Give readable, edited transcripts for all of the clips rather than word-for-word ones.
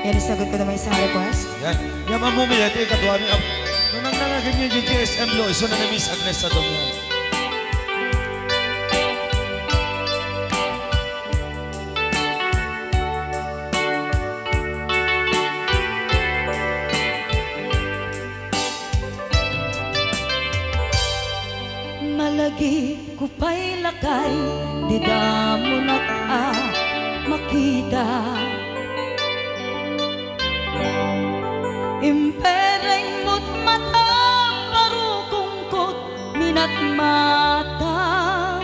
Yan, sagot ko naman isang request. Yan. Yan mamumili. Ito yung kadwa ni Ab. Nung nangnangagin niya yung GSM lo, iso na Miss Agnes sa dong yan. Malagi ko pa'y lakay, di mo makita. Impereng mo't mata, parukungkot, minat mata.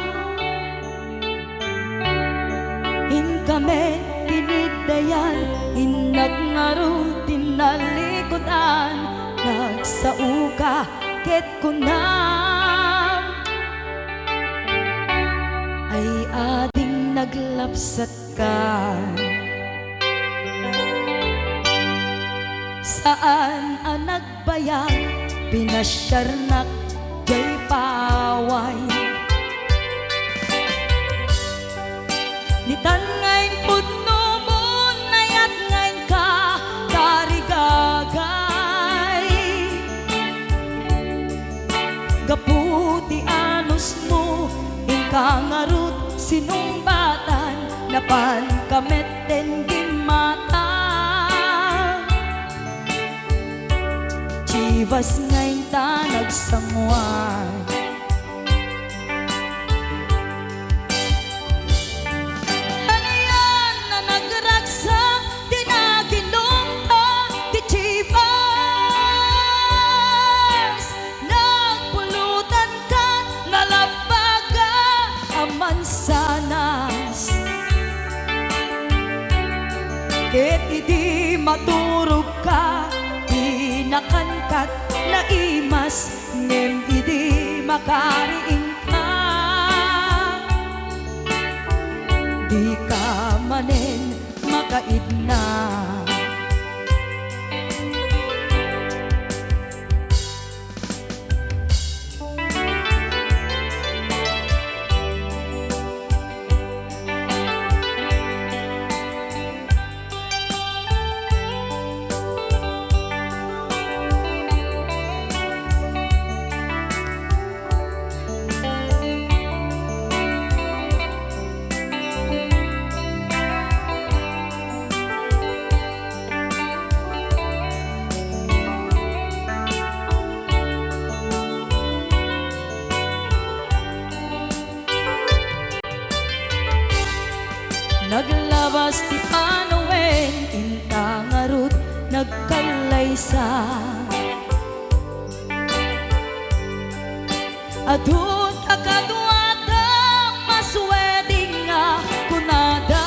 In kami tinidayan, inag ngaro tinalikodan, nagsauka ket kunam. Ay ading naglapsat ka. Saan ang nagbayag, pinasyarnak jay paway. Nitan ngayon pudno mo, nayat ngayon ka, tarigagay. Gaputi anos mo, ingkangarut sinumbatan, napan kameten gimata. Chivas ngayon ta nagsangwan. Ano yan na nagragsak, di na ginumpa, di Chivas. Nagpulutan ka, nalabaga, aman sanas. Ket idi maturog ka, nakankat na imas, ngem idi makariing ka. Di ka manen makaidna. Naglabas ti Panoen, intangarut nagkalaysa. Adun akadwada, masweding nga kunada.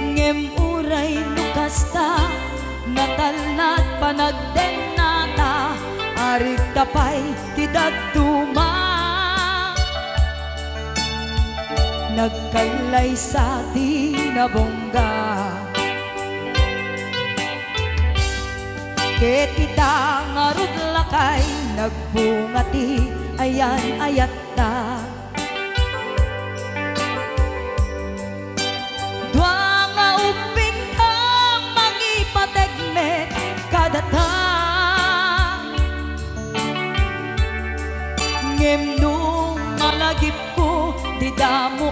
Ngem uray nukasta, natalnat panagdenata, arig tapay tidagtuma. Nagkailay sa tinabongga. Ket ita ngarud lakay, nagbungati ayan ayat ta. Dua nga uping ka, mangipategmet kadata. Ngem nung malagip ko, di damo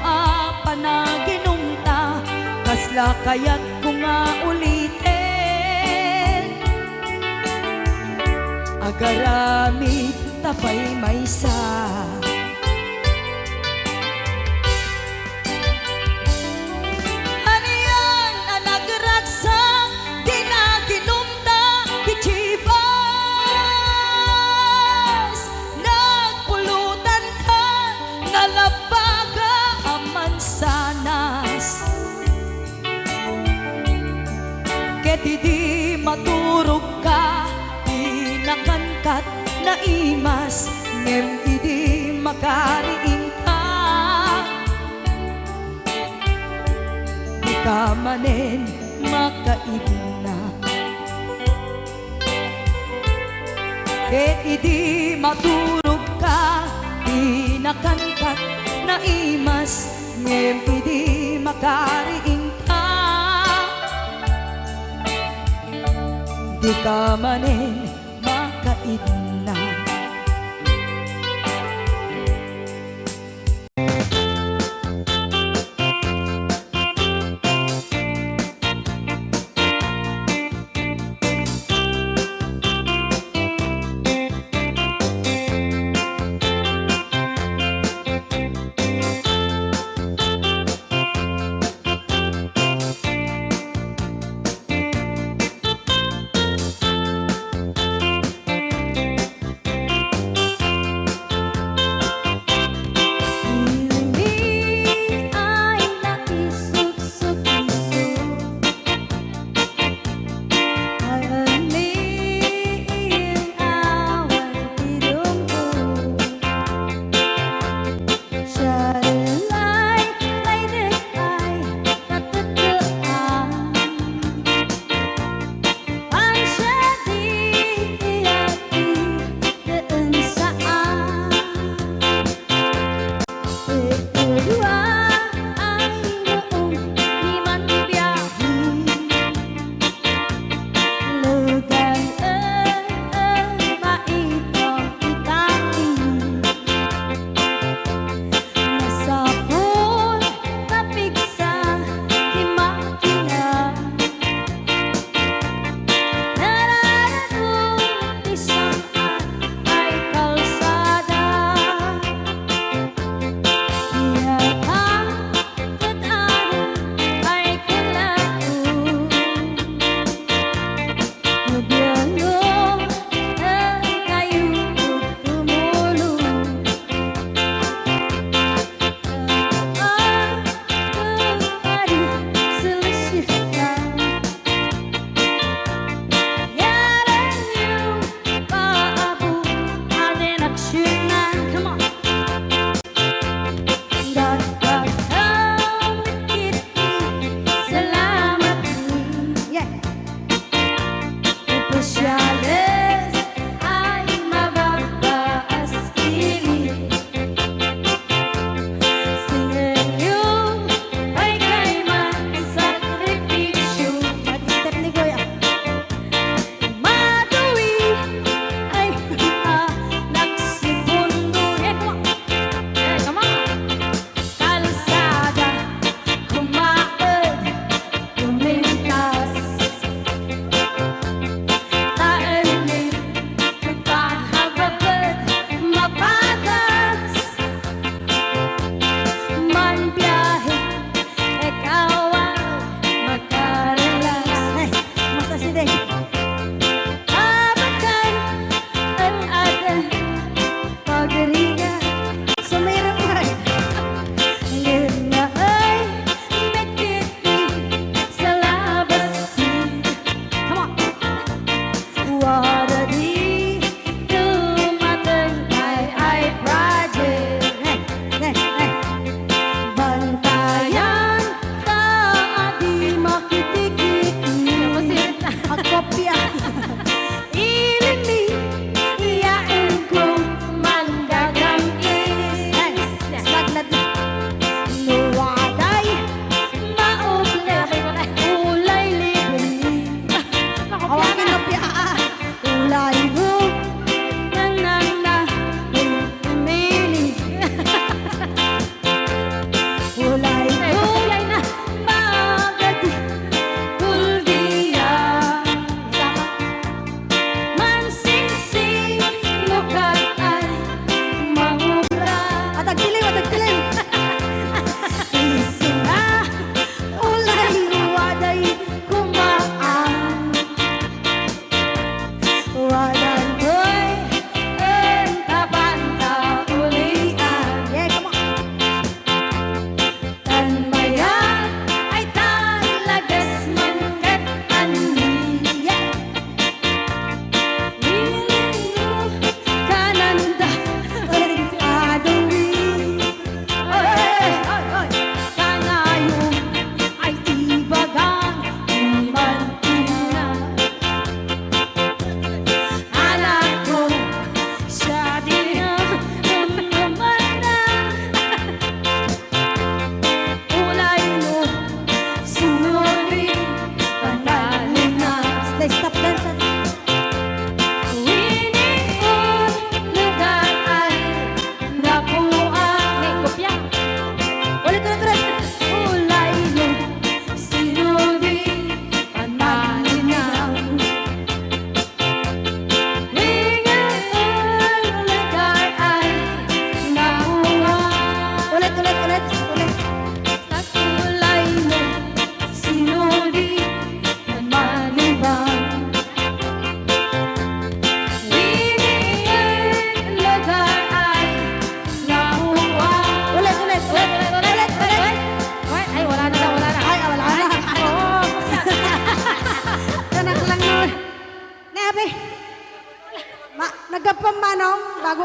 panaginumta, kasla kayat ko nga ulitin. Agaramid tapay maysa. Ano yan na nagragsak, di na ginumta, di Chivas. Nagpulutan ka, nalabaga, aman sanas. Ket idi maturog ka, di nakankat na imas, ngem idi makariing ka. Di ka manen makaidna. Ket idi maturog ka, di nakankat na imas, ngem idi makariing ka. Di ka manin makaidnan.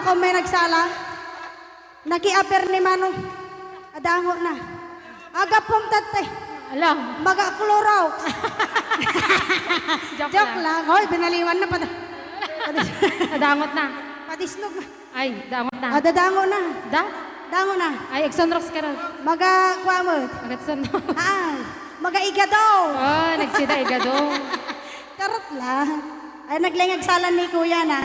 ako may nagsala. Naki-aper ni Manong. Adango na. Aga pong tate. Alam. Maga klorow. Joke, Joke lang. Hoy, binaliwan na pa. Nadangot na. Padisnog na. Ay, dangot na. Dadango na. Da? Dango na. Ay, Exonrox ka rin. Maga kwamot. Agatson. Maga igadaw. Oh, nagsida igado. Karot lang. Ay, naglingag salan ni kuya na.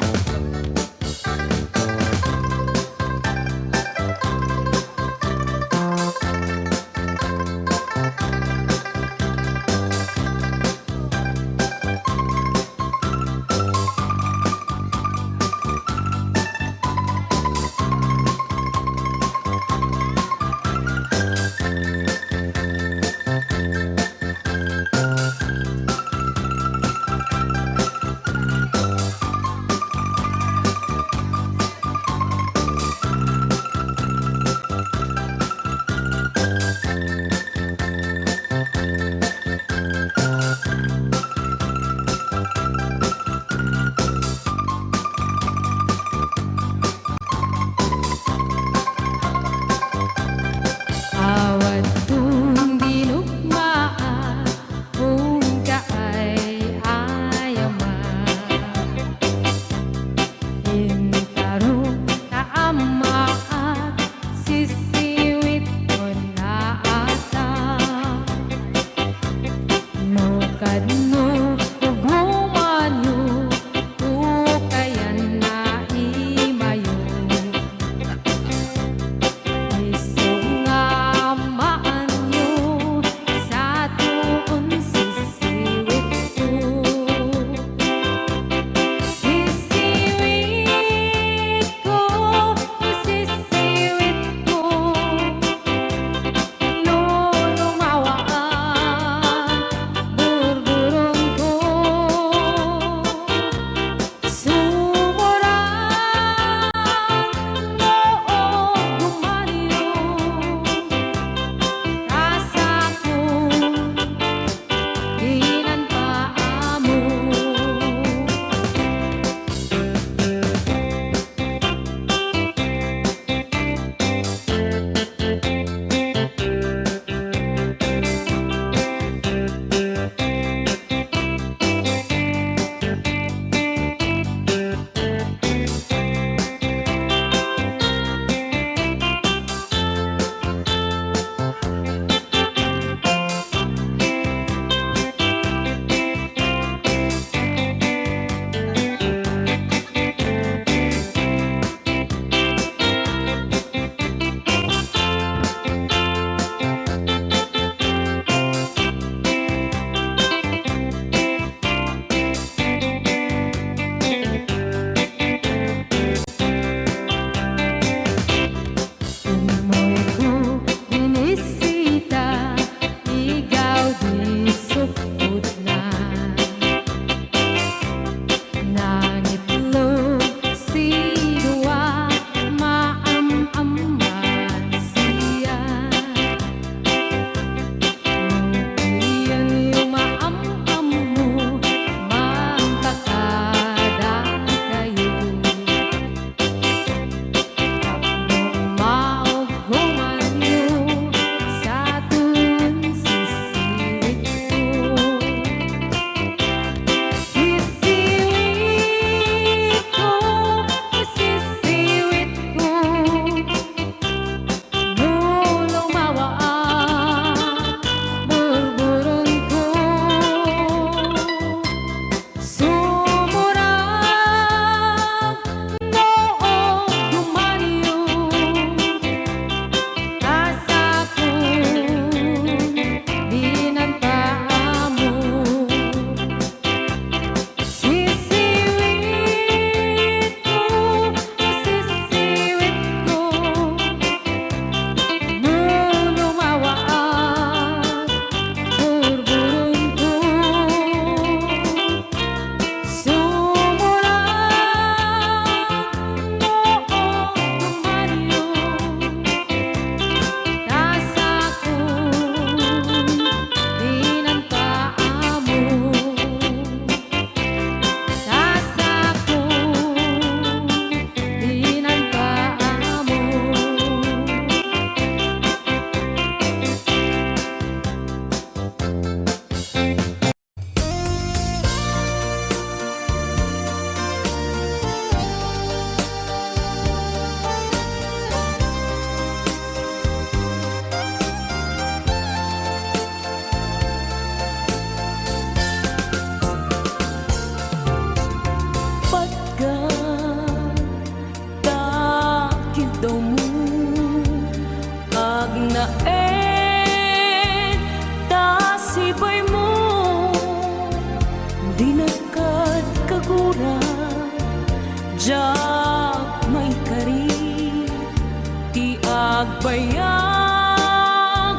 bayag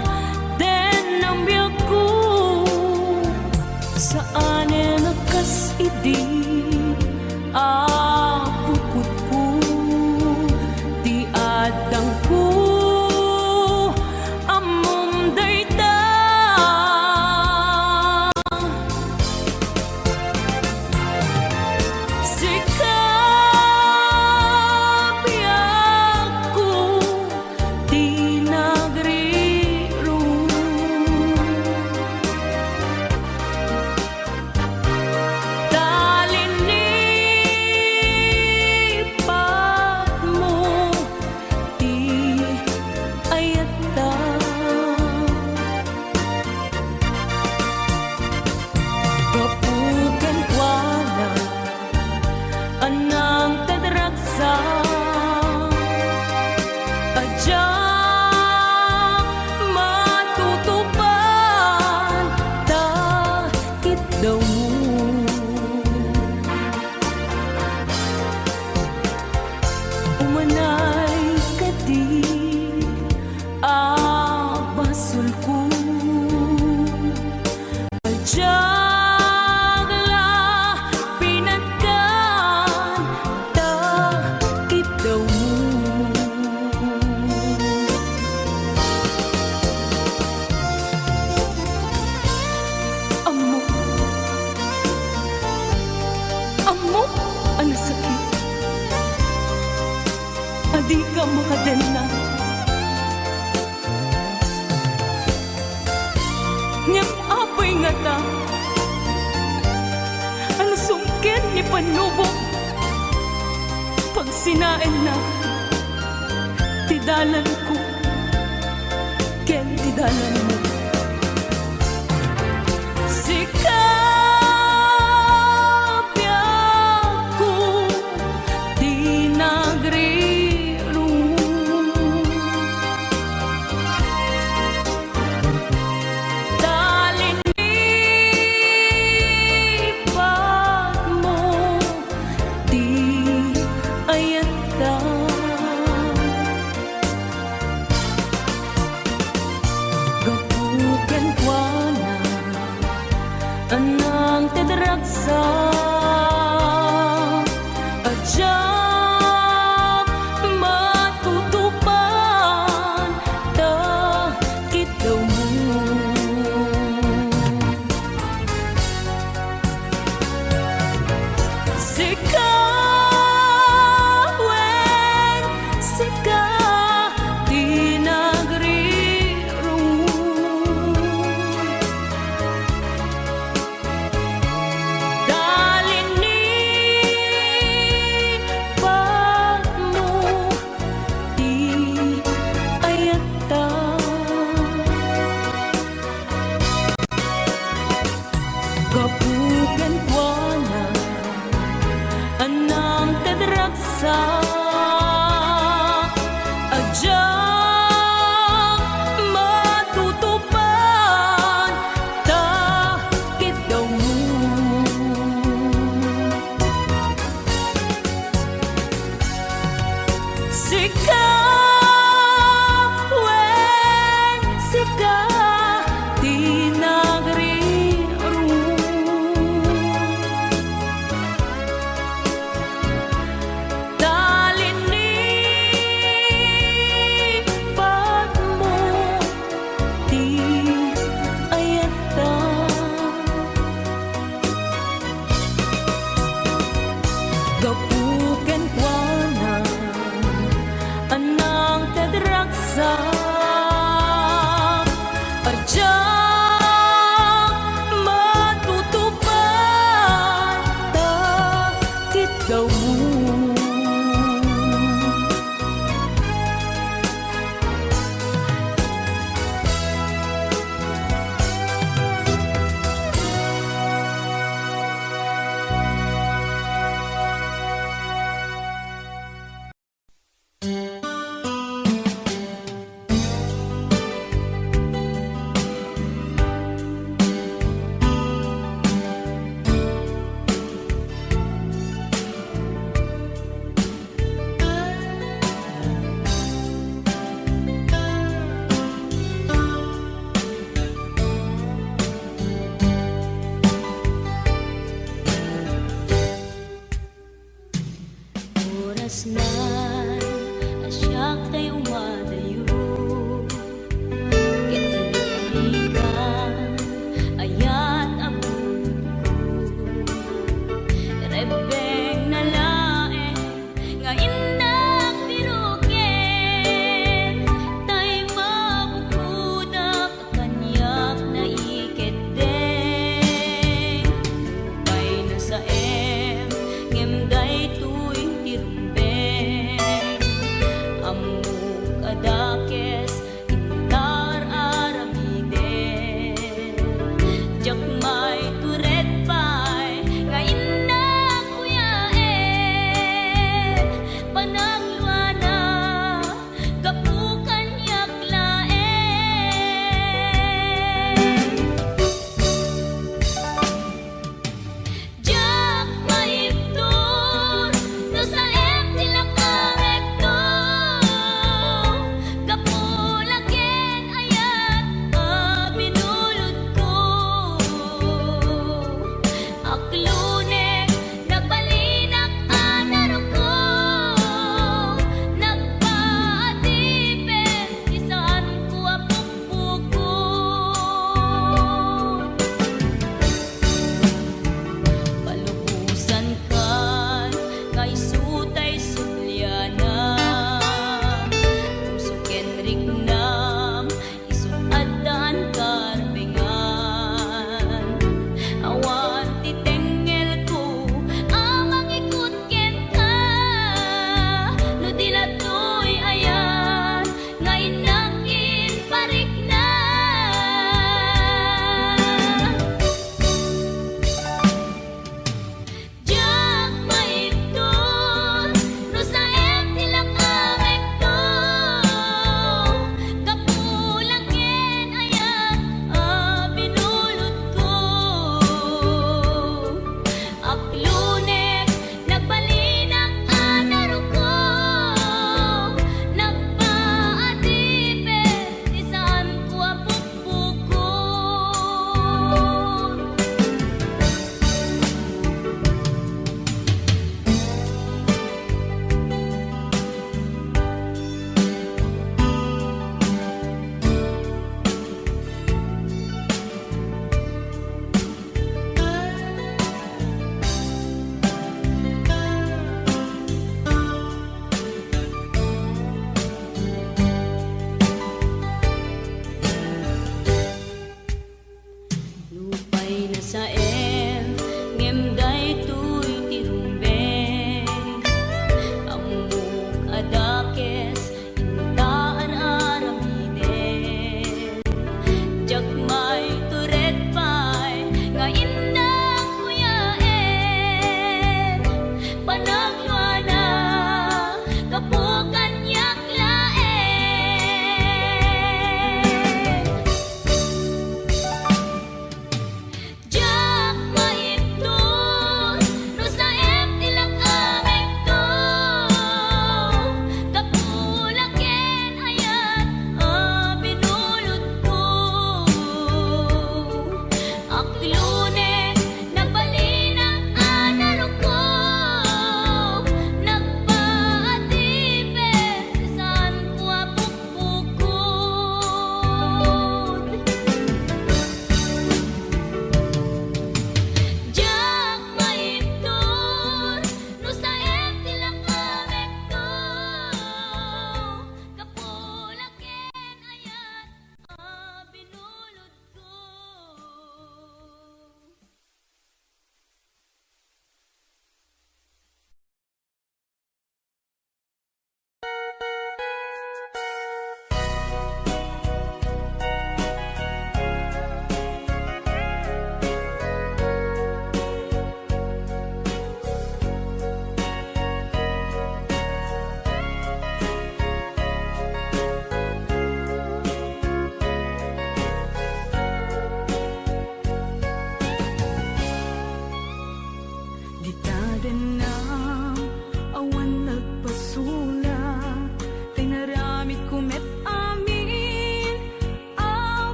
den ang biyak ko saan nakas idi pukot ko di adang ko amom dayta sikap biyak ko di nagriro talinipat mo di ayata kapukan wala anang tadraksa adya matutupan takit daw mo umanay kadi basul ko Jagla pinagkan takit daw mo Amo Amo ang sakit Adi ka makadena Ngem apay nga ta Ano sungkin ni panubo Pag sinain na Tidalan ko Ken tidalan mo Sikap biyak ko Di nagriro talinipat mo di ayata Gapos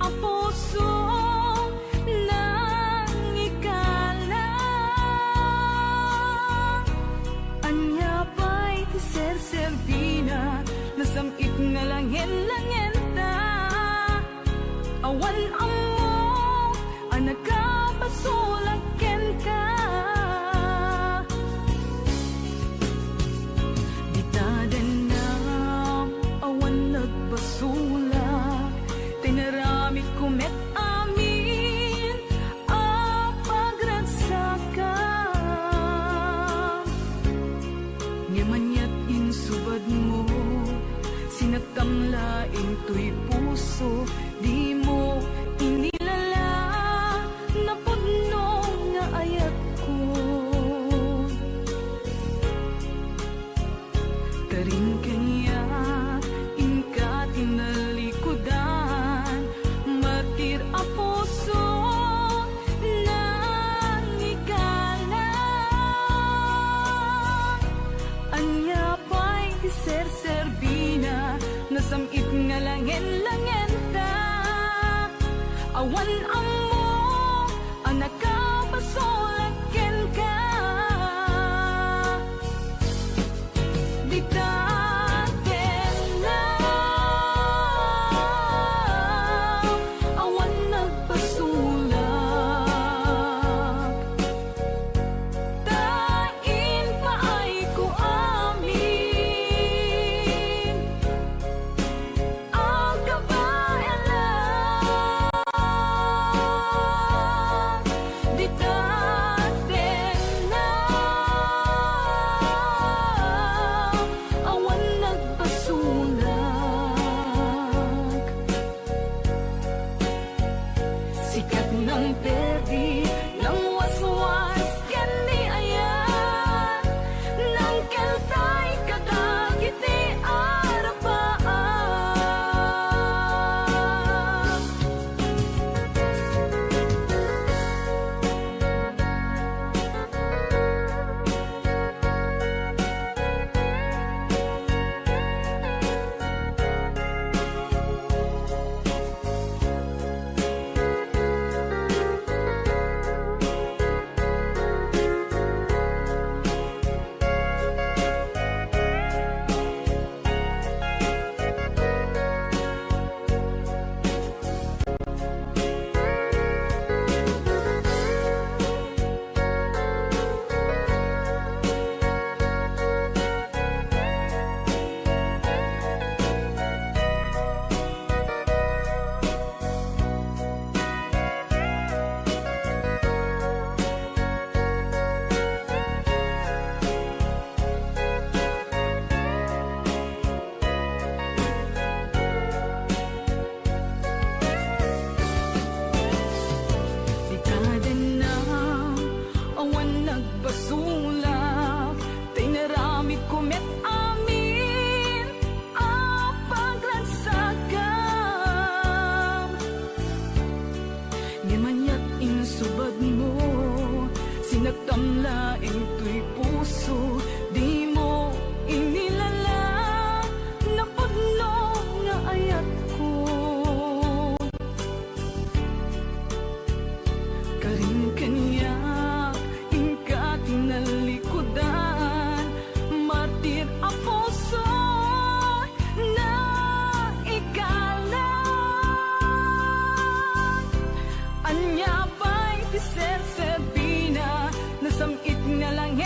ang puso nang ikalang. Anya pa'y tiser-servina, nasamit nga langin-langin ta. Awan amo, anak ka basulaken ka. Ditaden na, awan nagbasulak, tinaramit kumet amin, apagransakan. Ngamanyat insubad mo, sinagtamlaing tuy puso, di mo inilala na puno nga ayat ko. Karin kanya inka tinalikudan, matir a puso nang ikalang. Anya pa'y tiser-servina, nasamit nga langin-langin ta. Awan amo, anak ka basulaken ka. Ditaten na, awan nagpasulak. Tain pa ay ko amin, ang kabayan lang. Ditaten na, awan nagpasulak. Sikat ng perdi, ng waswas, yan ni ayan. Nang keltay kadagiti arapaan. Ditaden na, awan nagbasulak, tinaramit kumet amin, apaglansakan. Ngamanyat insubad mo, sinagtamlaing tuy puso, di mo inilala na puno nga ayat ko. Karin kanya inka tinalikudan, martir a puso na ikalang. Anya pa'y tiser-servina, nasamit nga lang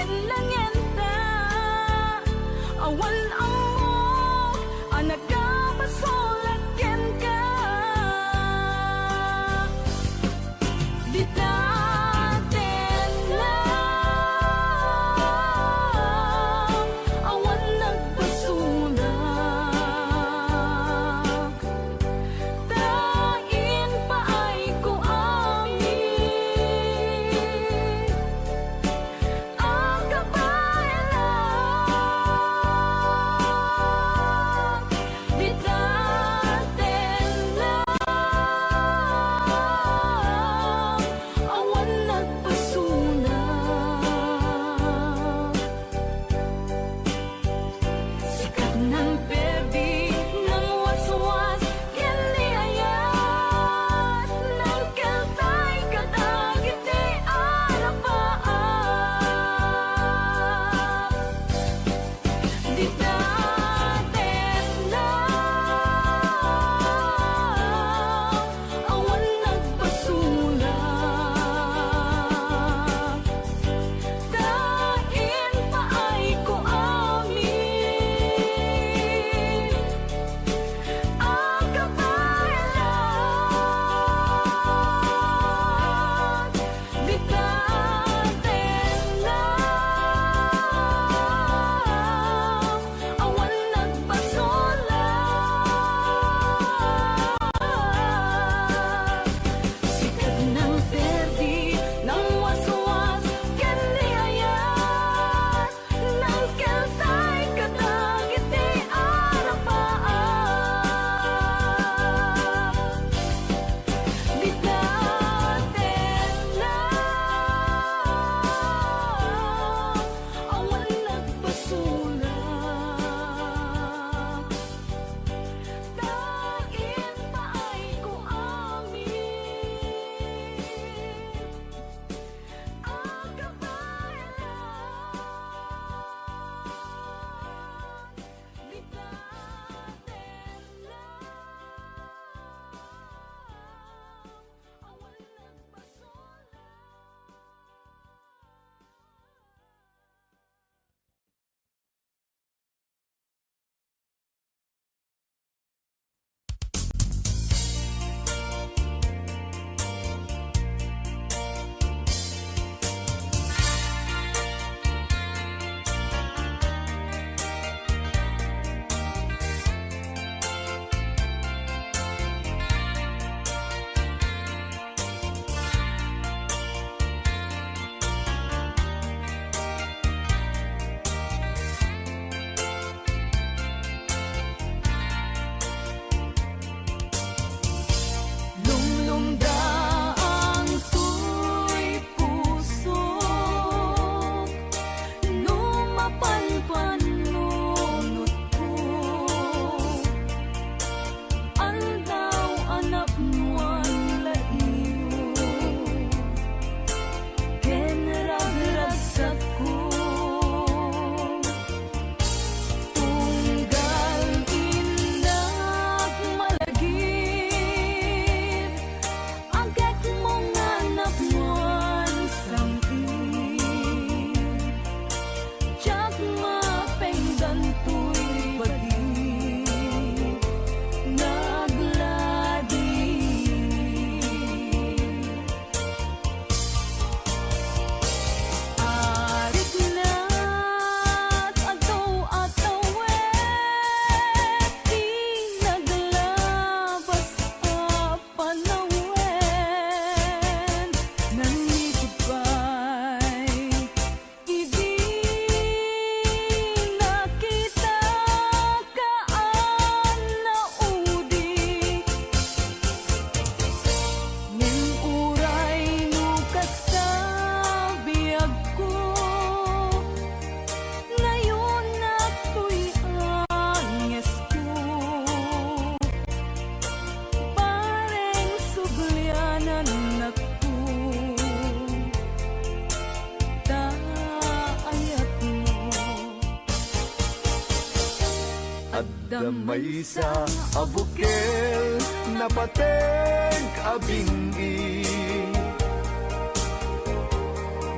Damay sa abukel na pateng abingi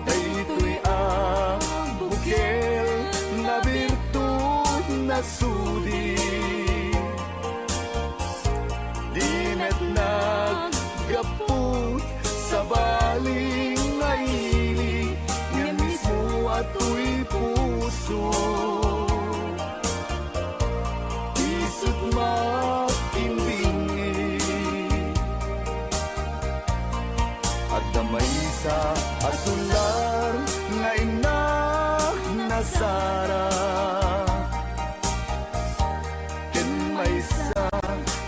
daytoy abukel na birtud na sudi dimet naggaput sa baling ngaili nga mismo ato'y puso isut makimbingi at damay sa asular nga inak na Sara ken may sa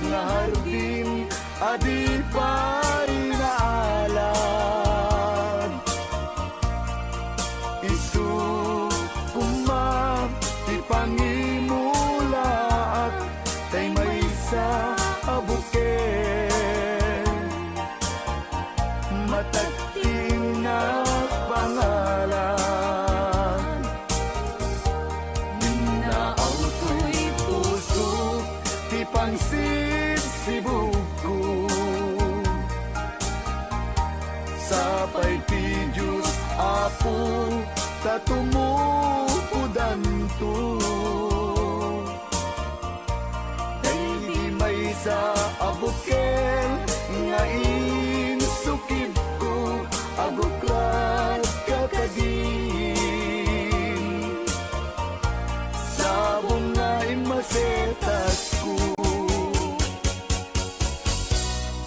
nga hardin adi pa'y naalan isu kumam ti pangimulaat tay may sa abuken matagting na pangalan minaaw to'y puso ti pangsibsibuko sapay ti Diyos apo tatumukudan to may sa abukel nga insukib ko abuklat kakadin sabong nga imasetas ko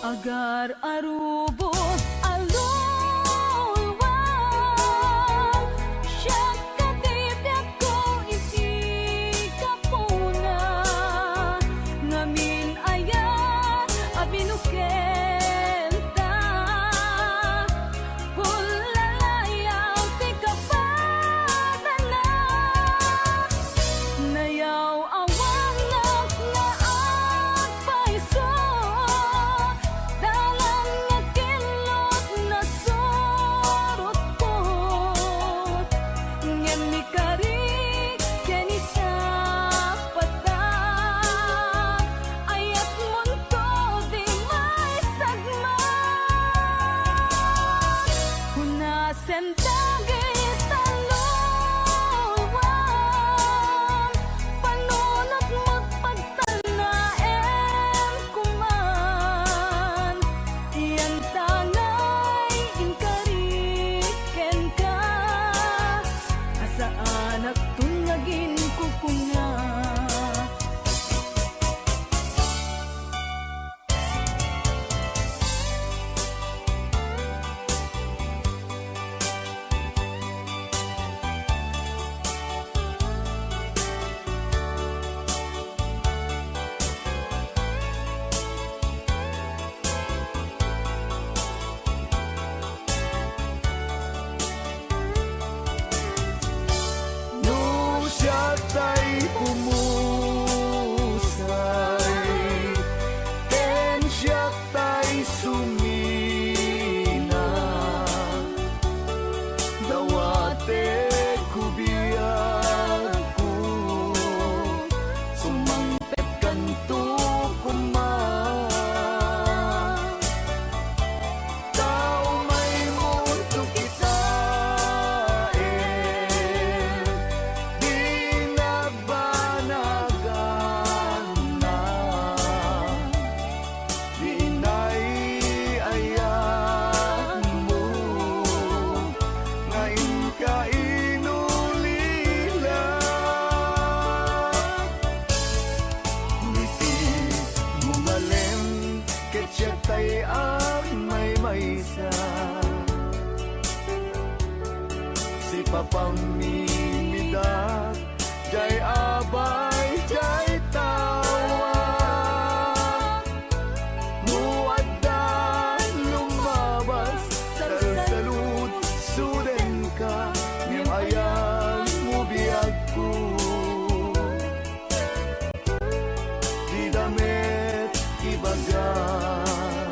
Agar arubos alulwang siya katibyak ko isi kapuna ngamin ayan abinukel ta hulalayaw ti kapadala nayaw awang na agpaiso dalang nga kilot na surot ko ngem ni karik ken isa pata ayat munto di may sagma hunasen dagit talulwang panunot mo't pagtanaem kuman iyan tangay inkariken ka asaan at tunyagin kukunga no siya tay pumusay ken siya tay sumina dawate kubiyag ko sumangpet kanto kuman tao may mundo kita di nabanagan na di naiayan mo ngayon ka inulila ngiti mumalem ketya tay may maysa si papang mimidak jay abay jay tawa muaddan lumabas salsalud suden ka ngem ayan mo biyag ko di damet ibagan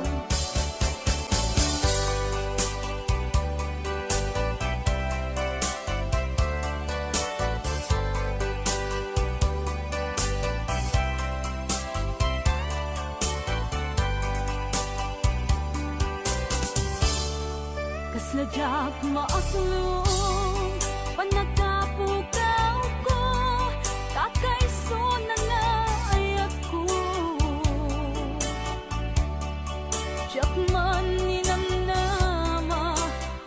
Sadyak maasulong panagkapukaw ko kakaiso na naayat ko Diyak man ninamnama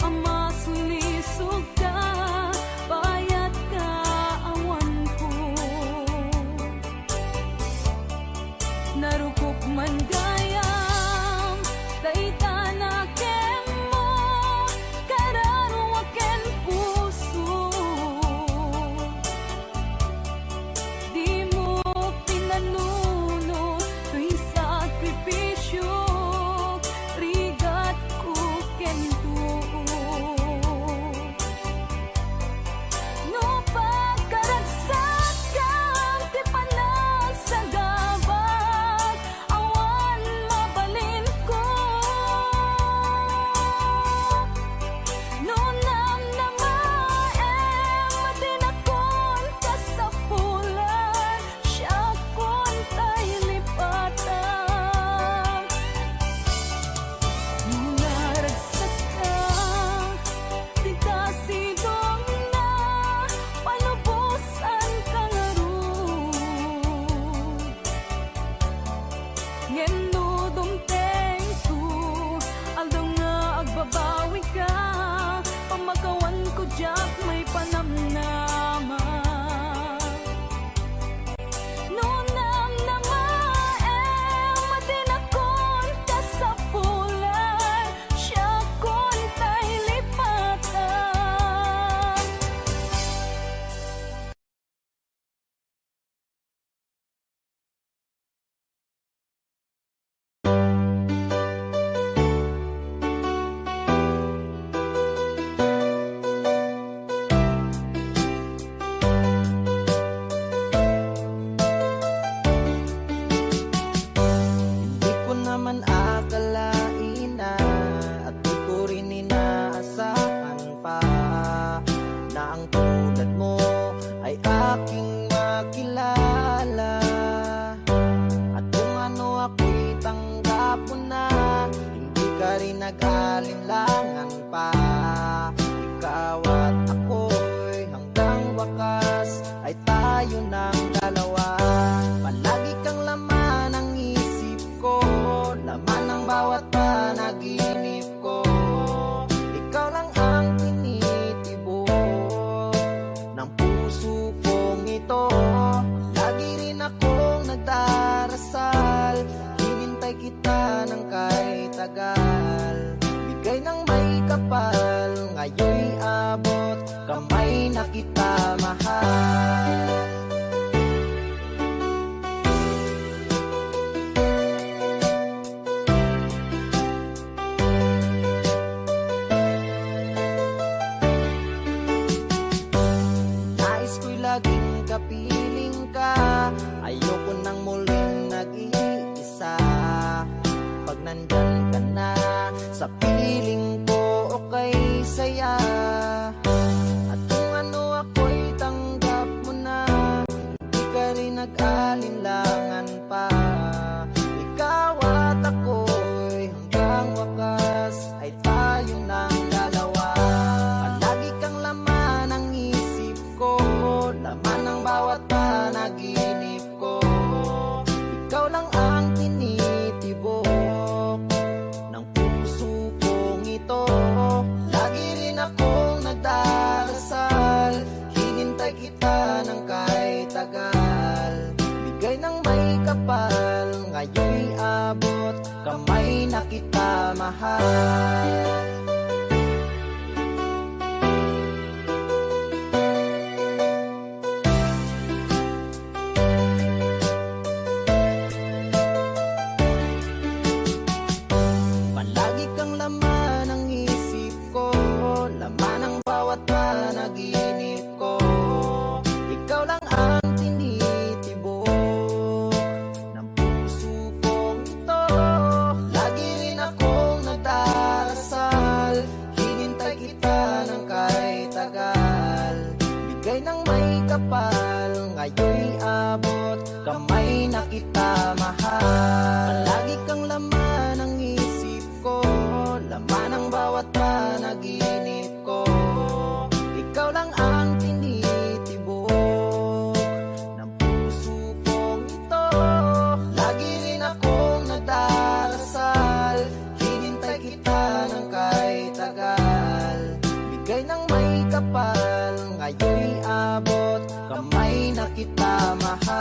ama sulisog ka bayat ka awan ko narukok man gayam daytana kemo kararuaken puso di mo pinanuno tuwing sakripisyo rigat ko kento no pagkaragsak kang ti panagsagabag awan mabalin ko no namnamaem matinakon ka sa pulan siya kon tay lipatan no naragsak ka di kasidong na palubusan ka nga ron ngeno dumteng to aldong nga agbabawi ka pamagawan ko diyak may panamnama no namnamaem matinakon ka sa pulan siya kon tay lipatan Di ko naman akalain na at di ko rin inaasahan pa na ang tulad mo ay aking makilala at kung ano ako'y tanggap mo na hindi ka rin nag-alinlangan pa ikaw at ako'y hanggang wakas ay tayo ng dalawa palagi kang laman ng isip ko laman ng bawat panaginip ko ikaw lang ang tinitibok ng puso kong ito lagi rin akong nagdarasal hinintay kita ng kahit tagal bigay ng may kapal ngayon'y abot kamay na kita mahal Nais ko'y laging kapiling ka ayoko nang muling nag-iisa pag nandyan ka na sa piling ko okay saya at kung ano ako'y tanggap mo na hindi ka rin nag-alinlangan pa ikaw at ako'y hanggang wakas ay tayo ng dalawa palagi kang laman ng isip ko laman ng bawat panaginip ko ikaw lang ang tinitibok ng puso kong ito lagi rin akong nagdarasal hinintay kita ng kahit tagal bigay ng may kapal ngayon'y abot kamay na kita mahal palagi kang laman ng isip ko laman ng bawat panaginip ko ikaw lang ang tinitibok ng puso kong ito lagi rin akong nagdarasal hinintay kita ng kahit tagal bigay ng may kapal ngayon'y abot kamay na kita mahal palagi kang laman ng isip ko laman ng bawat panag panaginip ko. Ikaw lang ang tinitibok ng puso kong ito. Lagi rin akong nagdarasal, hinintay kita ng kay tagal. Bigay ng may kapal, ngayon'y abot, kamay na kita mahal.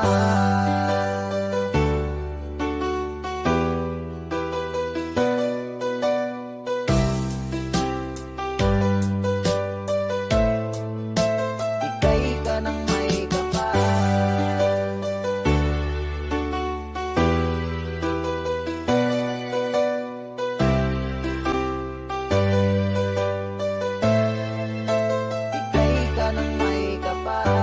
Bigay ka ng may kapal. Bigay ka ng may kapal.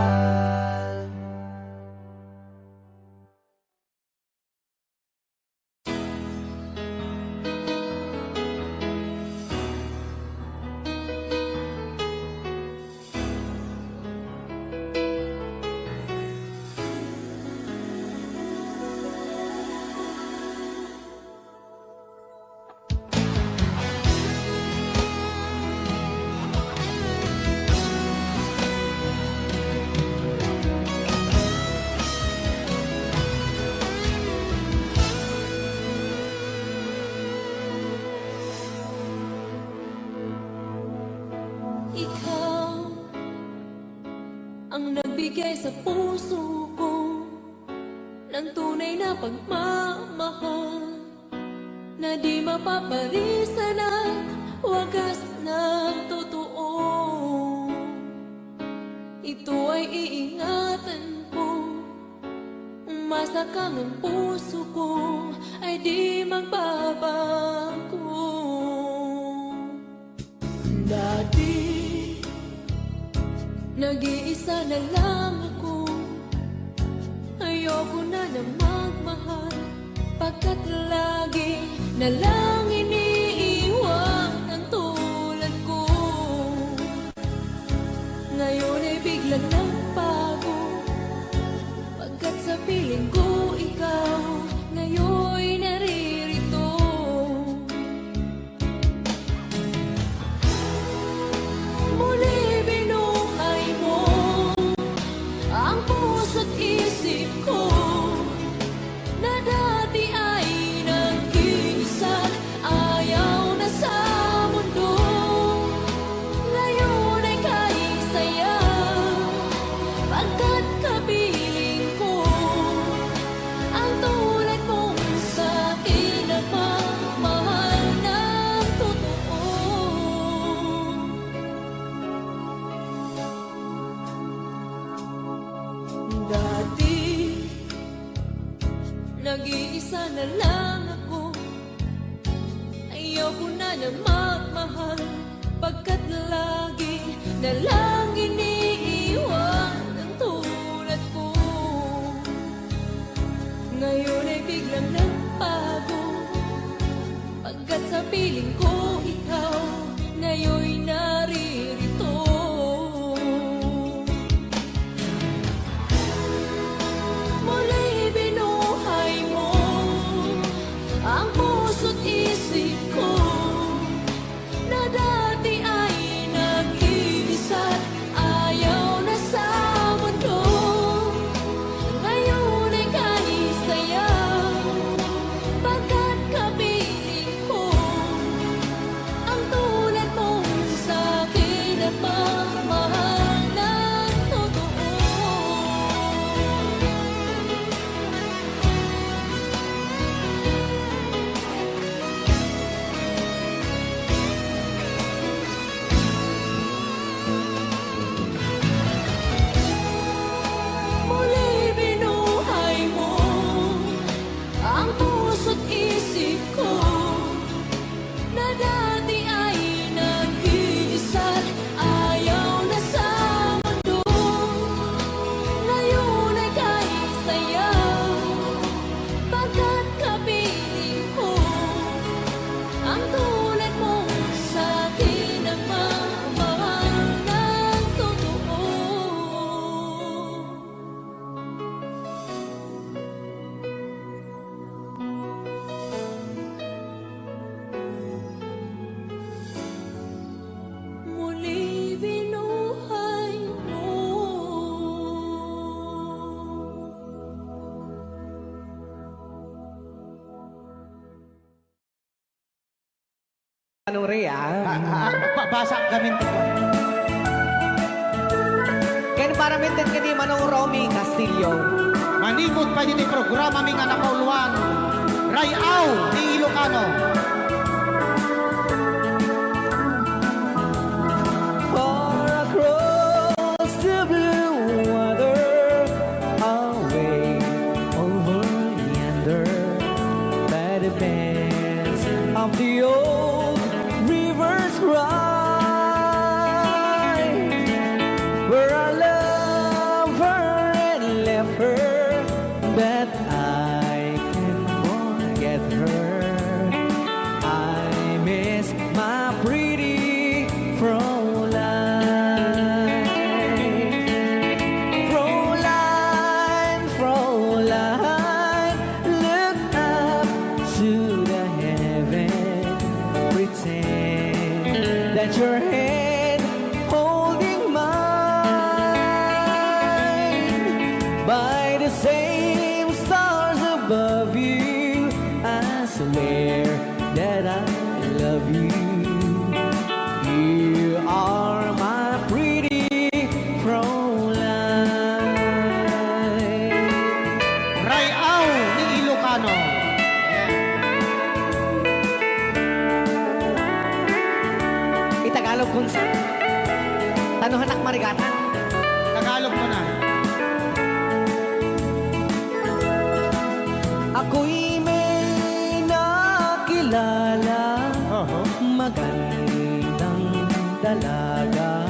Ikaw ang nagbigay sa puso ko ng tunay na pagmamahal na di mapaparisan at wagas na totoo. Ito ay iingatan ko, umasa kang ang puso ko ay di magbabago. Dati nag-iisa na lang ako, ayoko na magmahal, pagkat lagi na lang iniiwan ang tulad ko. Ngayon ay biglang nagbago, pagkat sa piling ko ikaw ngayon'y naririto. Muli binuhay mo ang puso't isip ko na dati ay nag-iisa't ayaw na sa mundo. Ngayon ay kahit saya, pagkat kapiling ko ang tulad mong sa'kin nagmamahal ng totoo. Dati nag-iisa na lang ako, ayoko na magmahal, pagkat lagi na lang iniiwan ang tulad ko. Ngayon ay biglang nagbago, pagkat sa piling ko ikaw ngayon'y naririto. Muli binuhay mo ang puso't isip ko na dati ay nag-iisa't ayaw na sa mundo. Ngayon ay kahit saya, pagkat kapiling ko Anong Rea? Basa kami ito. Ken para mintin ka di Manong Romy Castillo. Manimot pa dito programa mi nga napauluan. Rayaw ni Ilocano. Far across the blue water, away over yonder, by the banks of the old rivers ride, where I love her and left her, but I can't forget her. I miss my pretty Fräulein. Fräulein, Fräulein, look up to the heaven, pretend that your hand holding mine. By the same stars above you, I swear that I love you. You are my pretty Fräulein. Rayaw ni Ilocano. Itagalog kung sa tanuhanak marigatan. Tagalog mo na. Ako'y may nakilala, magandang dalaga,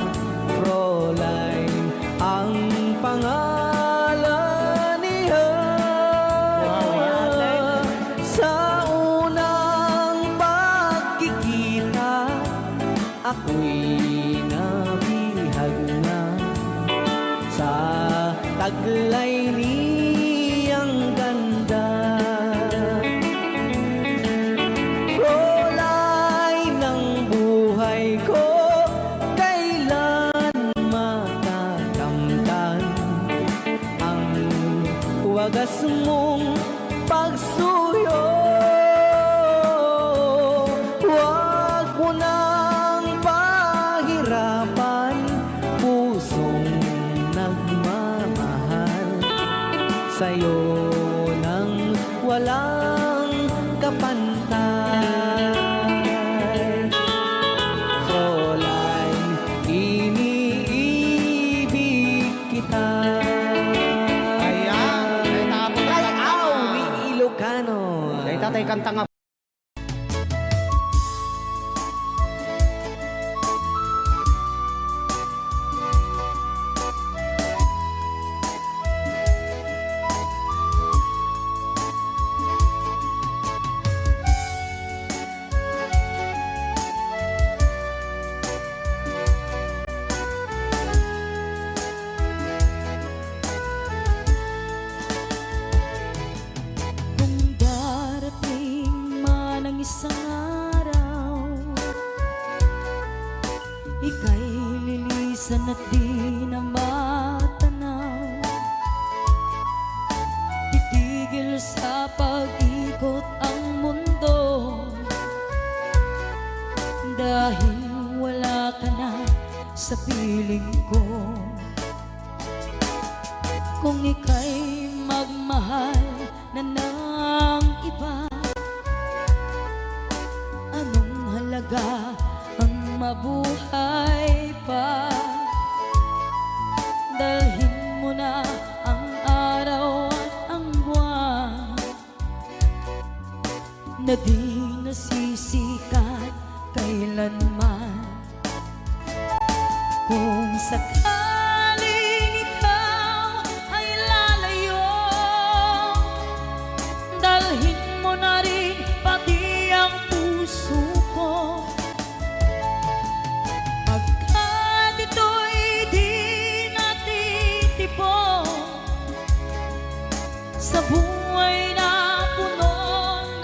Fräulein ang pangalan niya. Sa unang pagkikita, ako'y nabihag na sa taglay niyang ganda. Fräulein ng buhay ko, kailan matakamtan ang wagas mong pagsuyo. Huwag mo nang pahirapan pusong nagmamahal sa'yo nang walang kapantay. Fräulein, iniibig kita. Ayan. Ay, tapos. Rayaw ni Ilocano. Ay, tatay kanta nga. Kung darating man ang isang araw, ika'y lilisan at di na matanaw. Titigil sa pag-ikot ang mundo, dahil wala ka na sa piling ko. Kung ika'y magmahal na ng iba, anong halaga ang mabuhay pa? Dalhin mo na ang araw at ang buwan na di nasisikat kailanman. Kung sakaling ikaw ay lalayo, dalhin mo na rin pati ang puso ko. Pagkat ito'y di natitipon sa buhay na puno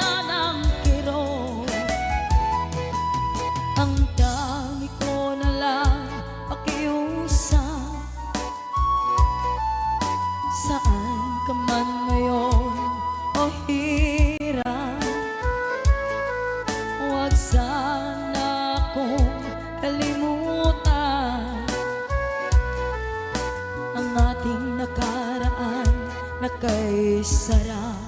na ng kirot. Ang dami ko na lang pakiusap, saan ka man ngayon o hirap, huwag sana akong kalimutan ang ating nakaraan na kay sarap.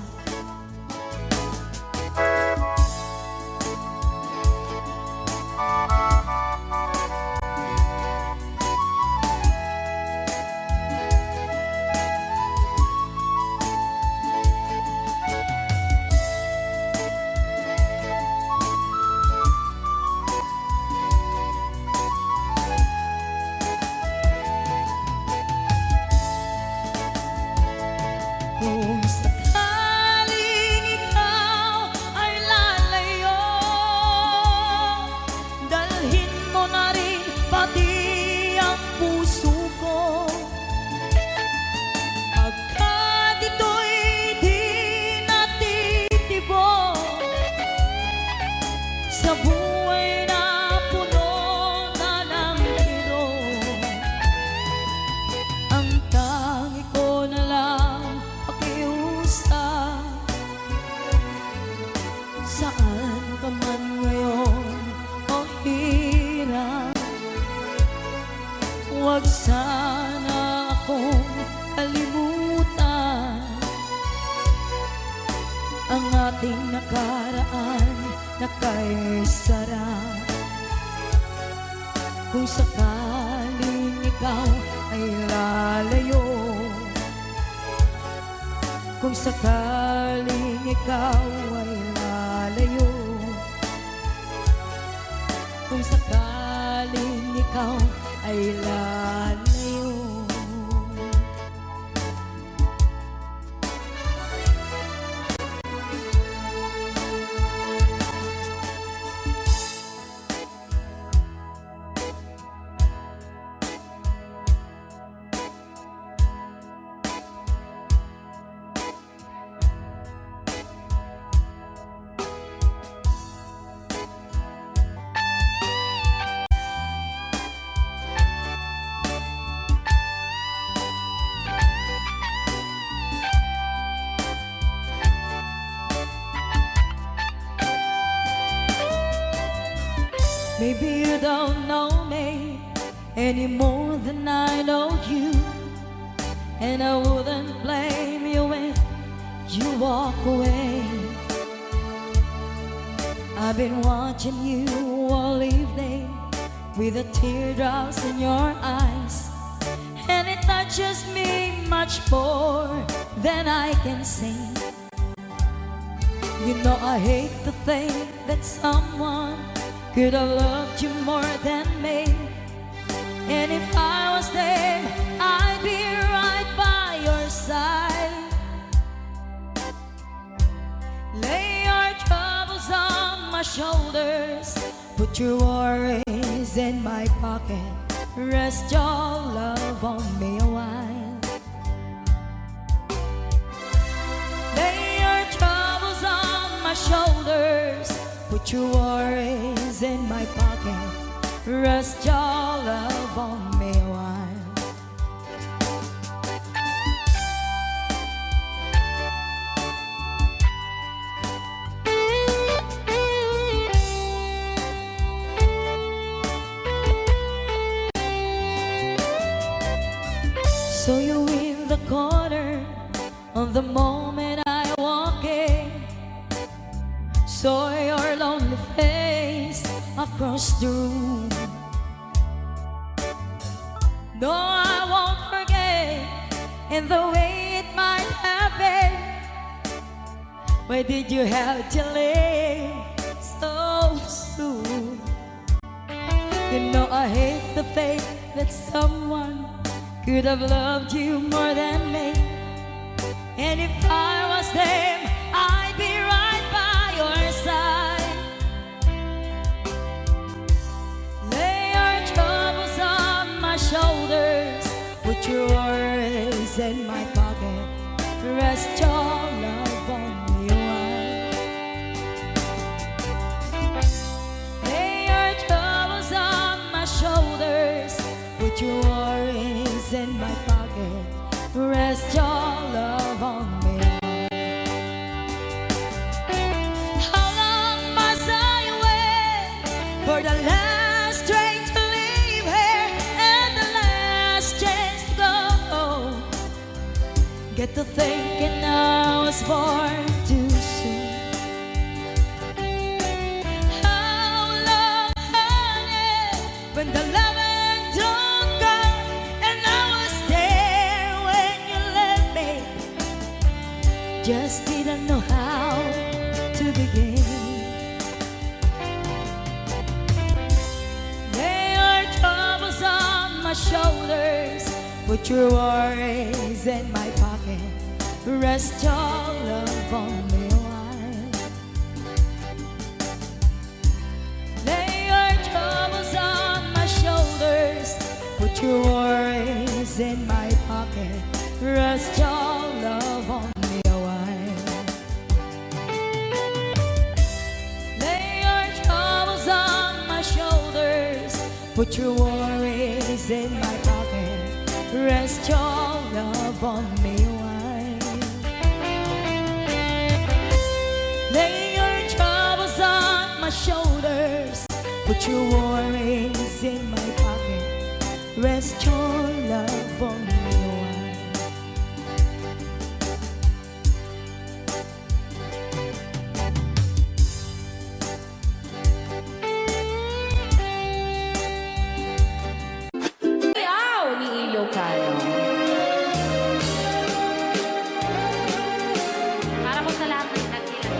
Kung sakaling ikaw ay lalayo, dalhin mo na rin pati ang puso ko. Pagkat ito'y di natitibok sa buhay na puno na ng kirot, ang tangi ko na lang pakiusap. Saan ka man ngayon o hirap, huwag sana akong kalimutan ang ating nakaraan na kay sarap. Kung sakaling ikaw ay lalayo, kung sakaling ikaw ay lalayo, kung sakaling ikaw ay lalayo. Maybe you don't know me any more than I know you, and I wouldn't blame you if you walk away. I've been watching you all evening with the teardrops in your eyes, and it touches me much more than I can say. You know I hate to think that someone could have loved you more than me, and if I was there, I'd be right by your side. Lay your troubles on my shoulders, put your worries in my pocket, rest your love on me a while. Lay your troubles on my shoulders, put your worries in my pocket, rest your love on me a while. So you in the corner on the moment I walk in, saw your lonely face across the room. No, I won't forget in the way it might happen. Why did you have to leave so soon? You know I hate the faith that someone could have loved you more than me, and if I was them, I'd be right by your side. Lay your troubles on my shoulders, put your worries in my pocket, rest your love on me a while. Lay your troubles on my shoulders, put your worries in my pocket, rest your love on me. How long must I wait for the last get to thinking I was born too soon. How long, honey, when the loving don't come, and I was there when you left me. Just didn't know how to begin. Lay your troubles on my shoulders, put your worries in my pocket, rest your love on me a while. Lay your troubles on my shoulders, put your worries in my pocket, rest your love on me a while. Lay your troubles on my shoulders, put your worries in my pocket, rest your love on me a while. Lay your troubles on my shoulders, put your worries in my pocket, rest your love on me a while. Wow! Ni Ilocano. Para ko sa lahat ng nagilan.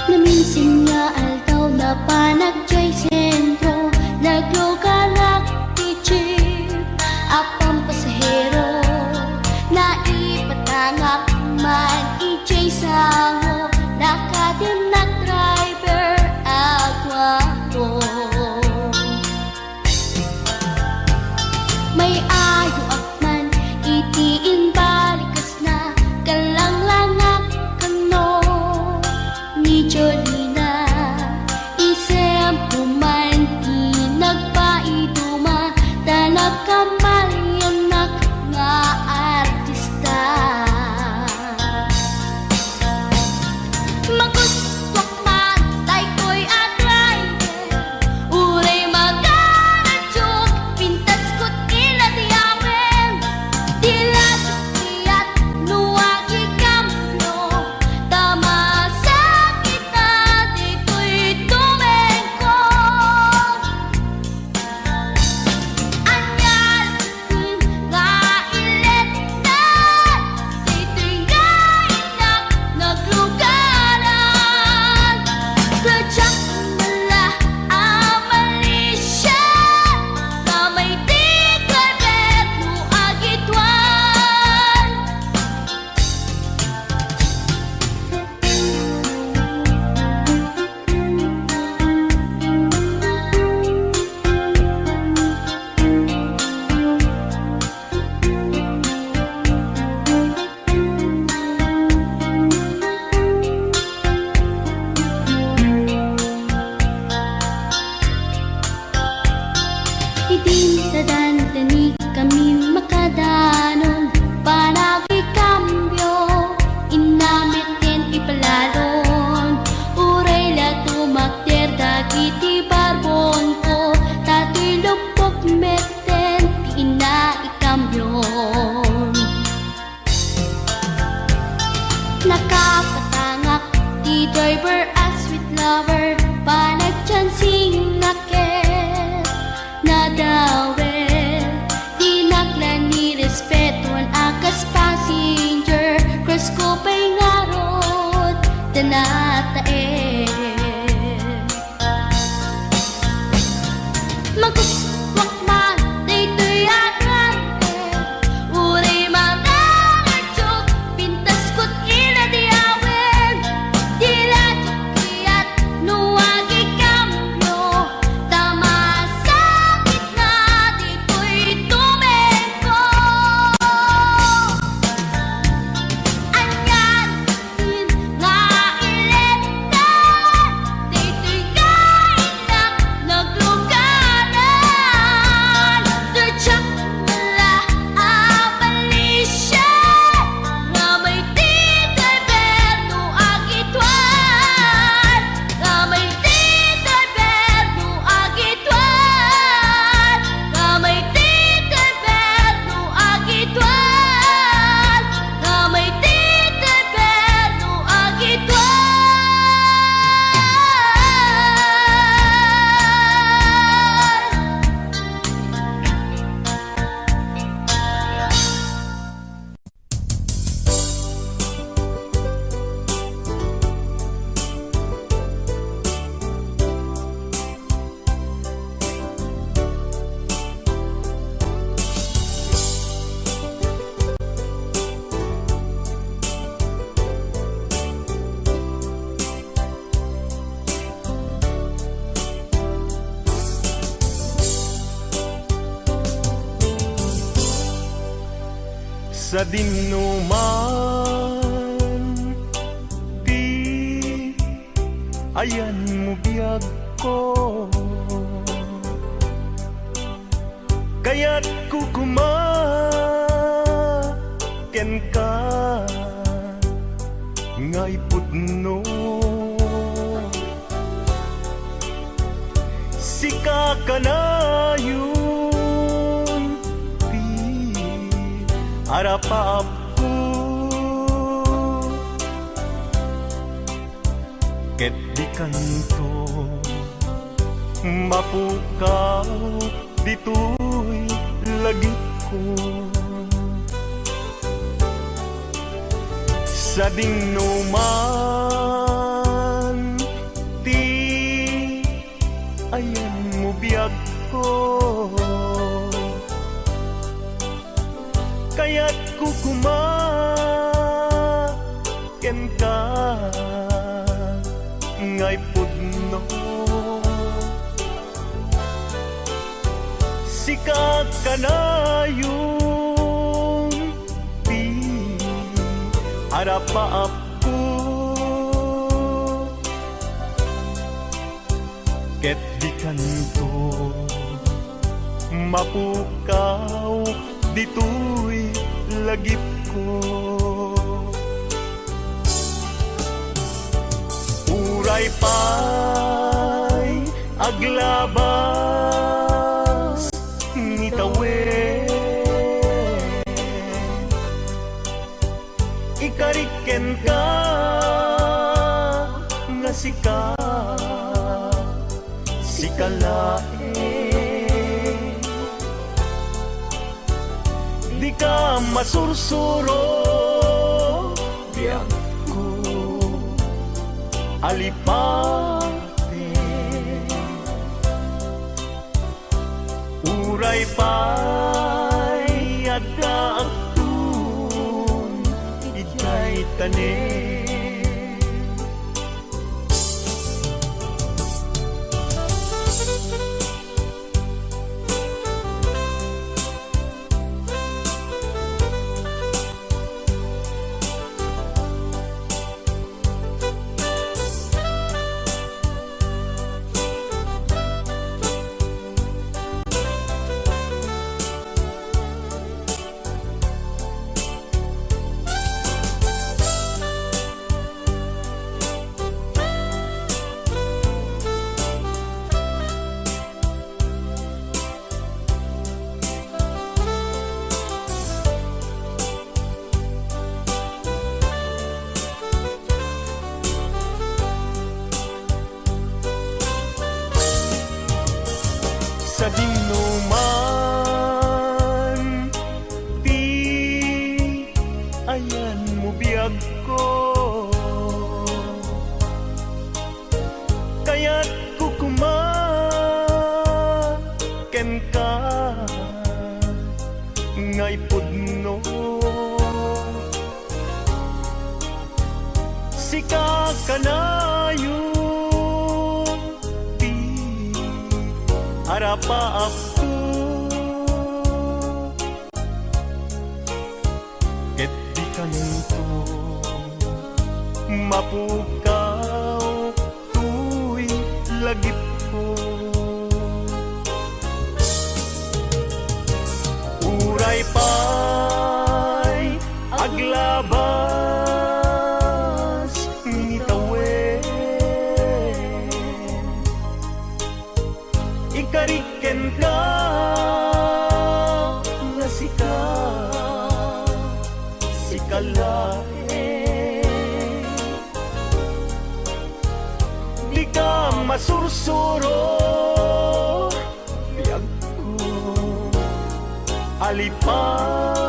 Naminsan nga aldaw na panagjay sentro, naglugalak ti jeep, apang pasahero, naipatangak man ijay sango, nakadinak driver agwapo. May ayo akman itiin balikas na kalanglangak kano ni Jolina, isem puman di nagpaiduma, talag kamalianak nga artista. Magustwak man tay ko'y atrayer, uray magaradyok, pintas ko't inadiyawen, tila sukiyat nuwag ikamno, tama sakit na dito'y tumengko. Anyal nga ilet na, dito'y nga inak naglugaran, tadyak mala amalisya, na may tigarbet mo agitwan. Idinadantani kami makadanon, panagi kambyo, inamitin ipalalon, uray la tumakder dagiti barbon ko, tato'y lupok meten, di ina ikambyon. Nakapatangak di driver as sweet lover, panagchansing nakit nadawel, di naklan ni respetuan akas passenger, cross ko pa'y ngarot danatae. Maguswak man dito'y atrante, uray magaradyok, pintas ko't inadiyawen, tila sukiyat nuwag ikamno, tama sakit na dito'y tumengko. Anyan nga ilet na, dito'y kainak naglugaran, tadyak mala amalisya, nga may tigarbet no agitwan, nga may tigarbet no agitwan, nga may tigarbet no agitwan, nga may tigarbet no agitwan. Sa dinuman di ayan mo biyag ko, kaya't kukumaken ka ngay putno, sika ka na yun harapap ko ket di kanto mapukaw dito'y lagip ko sa dingnuman ti ayan mo biyag ko kaya't kukuma ken ka ngay pudno sikak kanayong ti harapaap ko ket di kanto mapukaw dito'y lagip ko uray pa'y aglabas ngitawen ikariken ka nga sikalae di ka masursuro biyag ko alipate uray pa'y adda aktun ijay tanen sa dingnuman ti ayan mo biyag ko kaya't kukuma ken ka ngay pudno sika kanayon harapaap ko ket di kanto mapukaw tuy lagip ko uray pa'y aglabas ngitawen ikariken ka nga sikalae di ka masursuro biyag ko alipate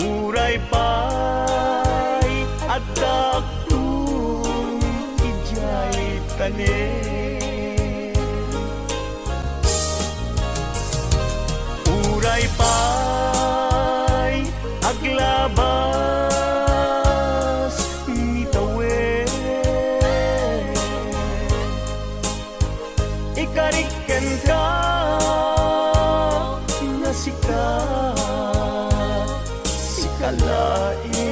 uray pa'y adda aktun ijay tanen uray pa'y aglabas ngitawen ikariken ka nga sikalae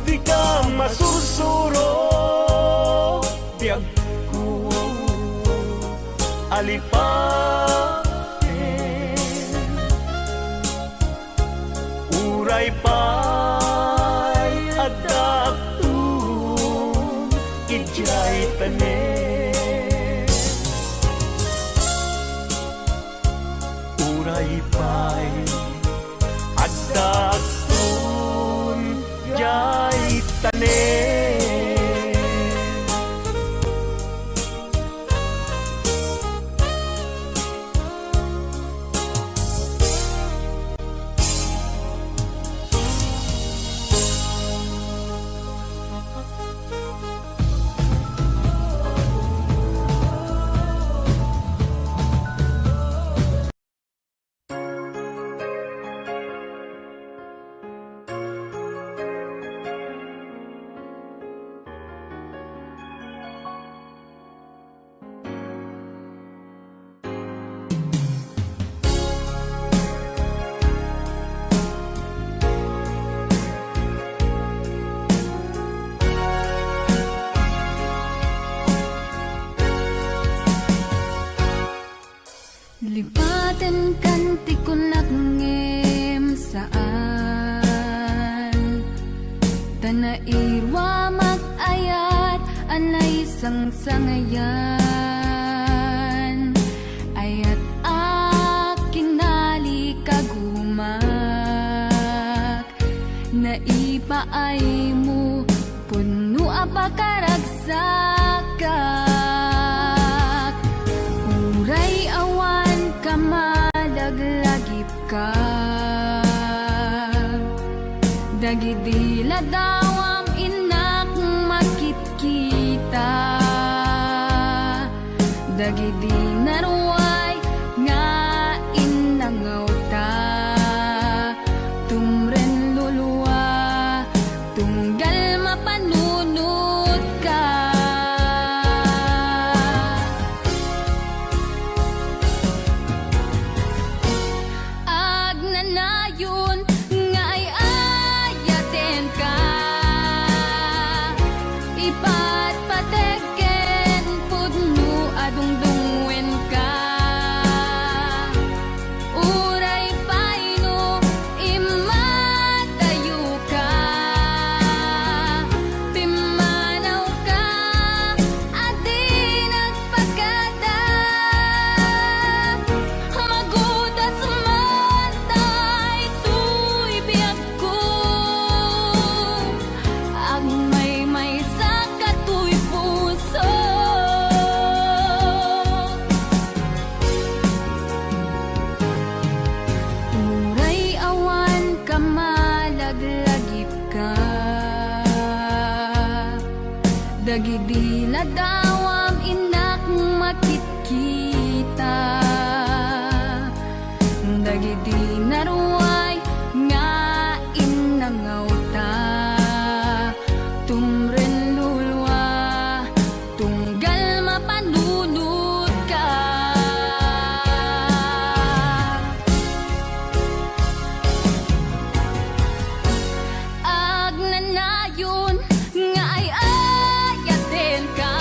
di ka masursuro biyag ko alipate uray pa'y adda aktun ijay tanen Lipaten kanti ko nakngem saan Tanairwa mag-ayat anay sang-sangayan Ayat akinali kagumak Naipaay mo puno apakaragsakak Uray awan ka malaglagip ka Dagidila dawam inak makitkita Dagidi naruay nga inangaw ta Tumren luluwa tunggal mapanunod ka Agnanayon nga ay ayaten ka Ipatpateken pudno adungdungwen ka Uray paino imatayo ka Pimanaw ka at di nagpagkada Magudas man tay tuy biyag ko Ang may sa katuy puso Uray awan ka malaglagip ka Dagidi na dawam inak makitkita Dagidi naruay nga inangaw ta Tumren lulwa tunggal mapanunod ka Agnanayon nga ay ayaten ka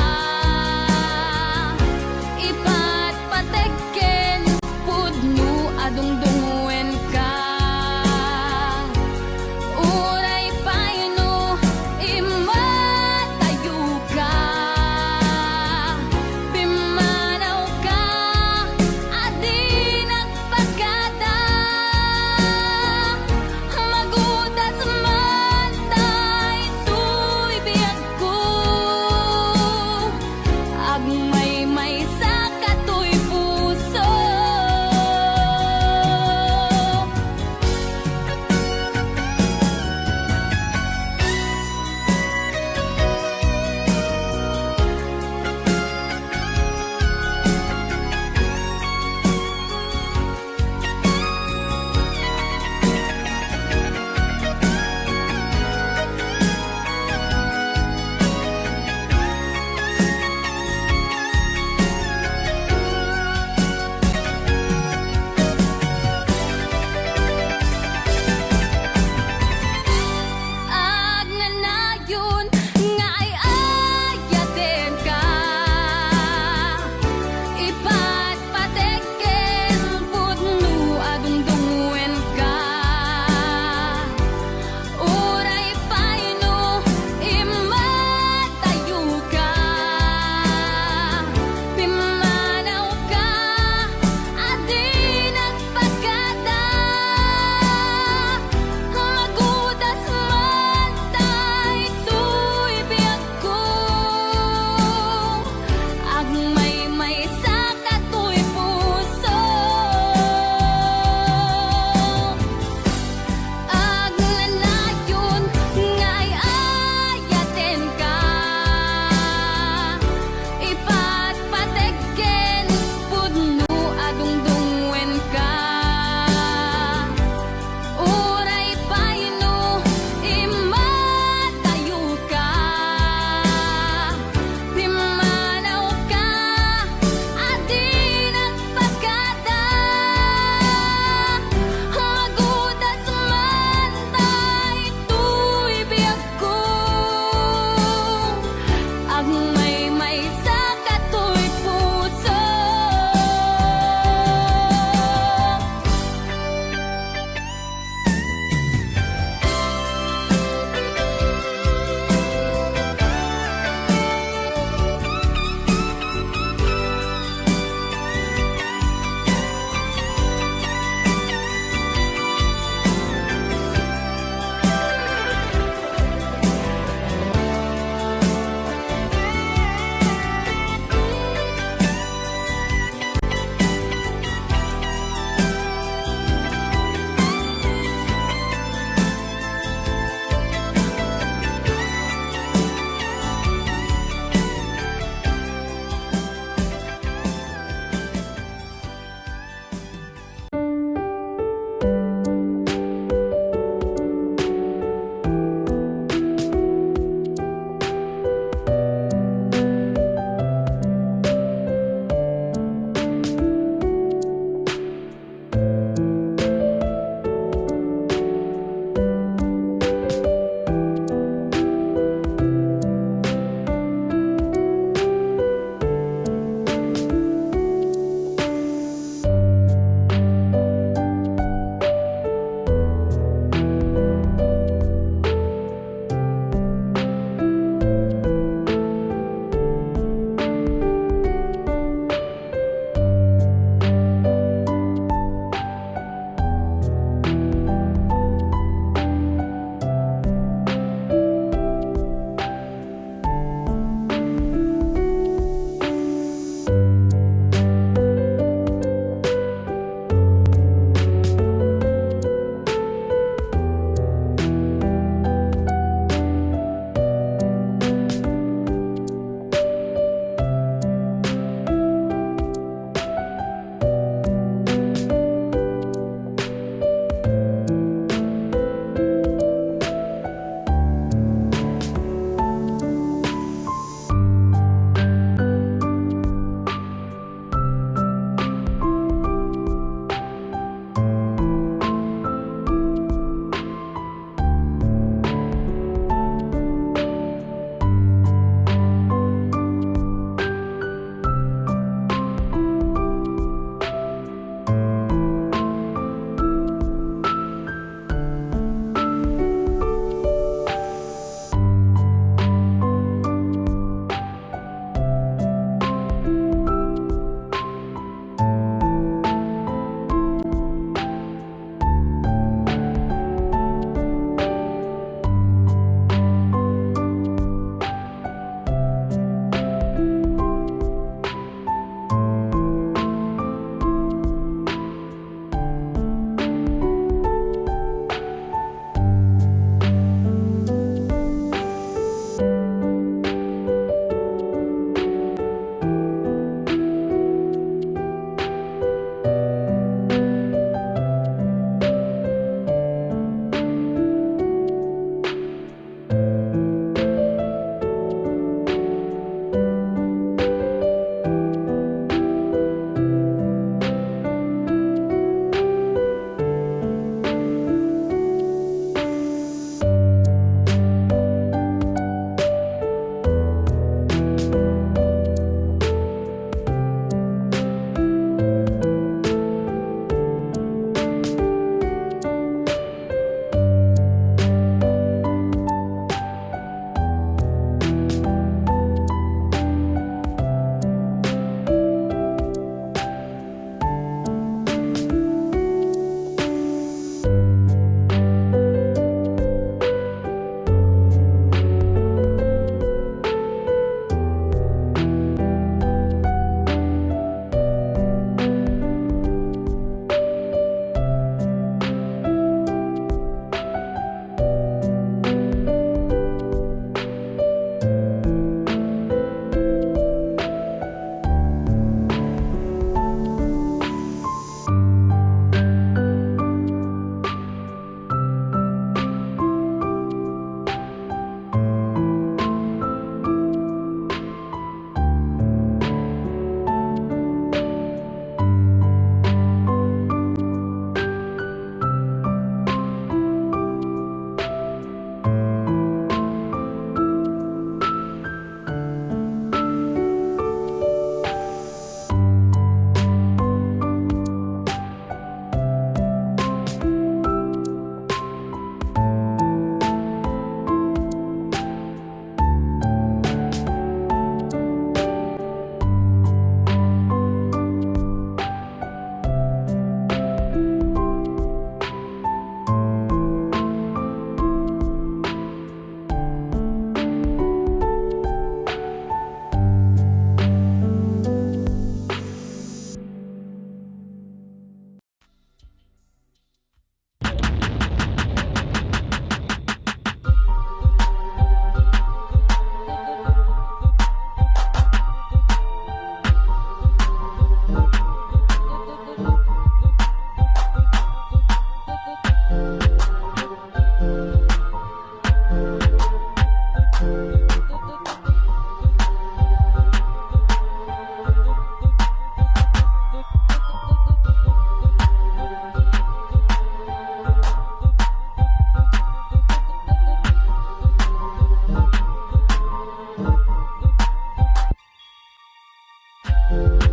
ka